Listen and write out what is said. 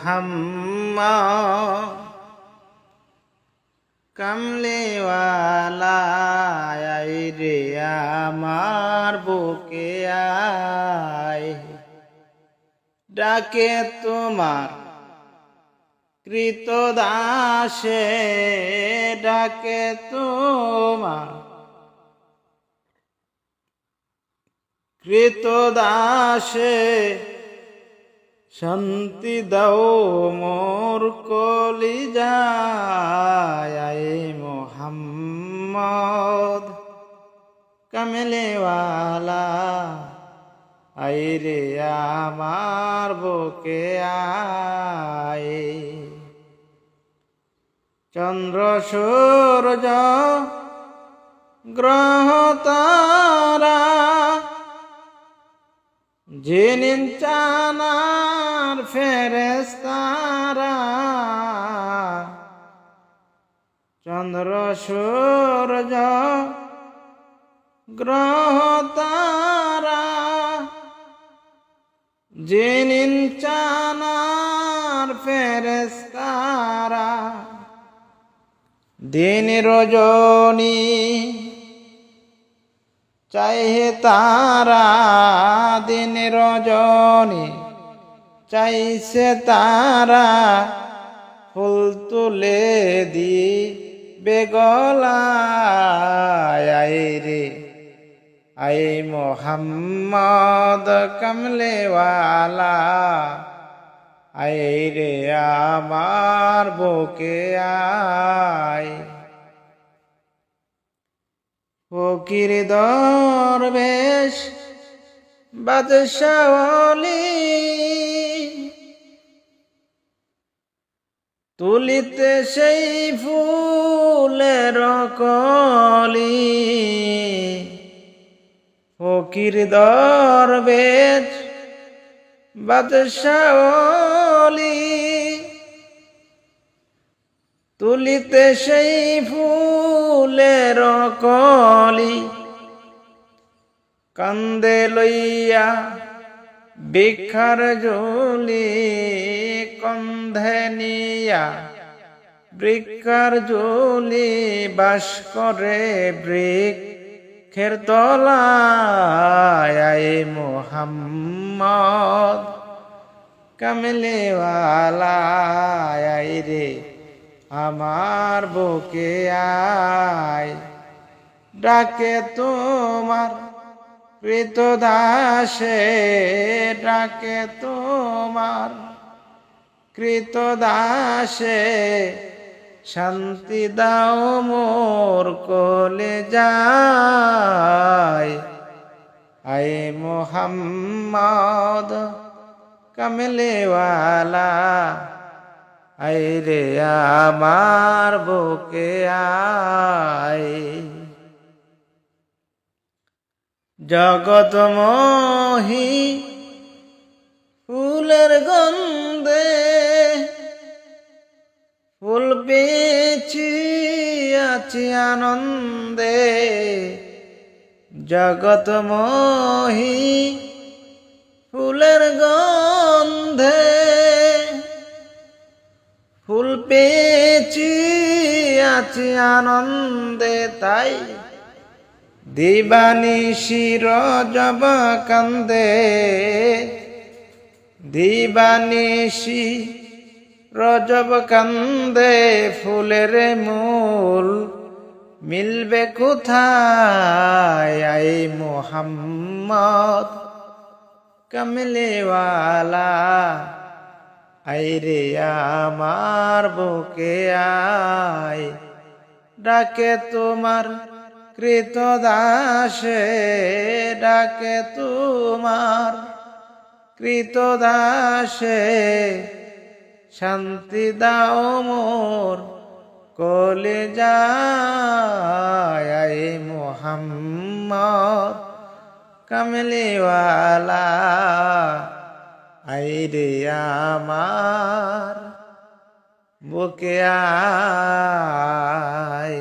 মোহাম্মদ কামলিওয়ালা আয় রে আমার বুকে আয় ডাকে তোমার কৃতদাসে ডাকে তোমার কৃতদাসে শান্তি দাও মোর কলিজায় আয় মোহাম্মদ কামলিওয়ালা আয় রে আমার বুকে আয় চন্দ্র সূর্য গ্রহ তারা জিনিন চানার ফেরেশতারা চন্দ্র সূর্য গ্রহ তারা জিনিন চানার ফেরেশতারা দিন রজনী চাইহে তারা দিন রজনী চাইছে তারা ফুল তুলে দি বেগলায় আয় রে আয় মোহাম্মদ কামলিওয়ালা আয় রে আমার বুকে আয় ফকির দরবেশ বাদশা ওলি তুলিতে সেই ফুলের কলি ফকির দরবেশ বাদশা ওলি তুলিতে সেই ফুলের কলি কান্দে লইয়া ভিক্ষার ঝুলি কন্ধে নিয়া ভিক্ষার ঝুলি বাস করে বৃক্ষের তলায় আয় মোহাম্মদ কামলিওয়ালা আয় রে আমার বুকে আয় ডাকে তোমার কৃতদাসে ডাকে তোমার কৃতদাসে শান্তি দাও মোর কলিজায় আয় মোহাম্মদ কামলিওয়ালা আয় রে আমার বুকে আয় জগৎমোহী ফুলের গন্ধে ফুল পেয়েছি আছি আনন্দে জগৎমোহী ফুলের গন্ধে ফুল পেয়েছি আছি আনন্দে তাই দিবানিশি রজব কান্দে দিবানিশি রজব কান্দে ফুলের মূল মিলবে কোথায় আয় মোহাম্মদ কামলিওয়ালা আয় রে আমার বুকে আয় ডাকে তোমার কৃতদাসে ডাকে তোমার কৃতদাসে শান্তি দাও মোর কলিজায় আয় মোহাম্মদ কামলিওয়ালা আয় রে আমার বুকে আয়।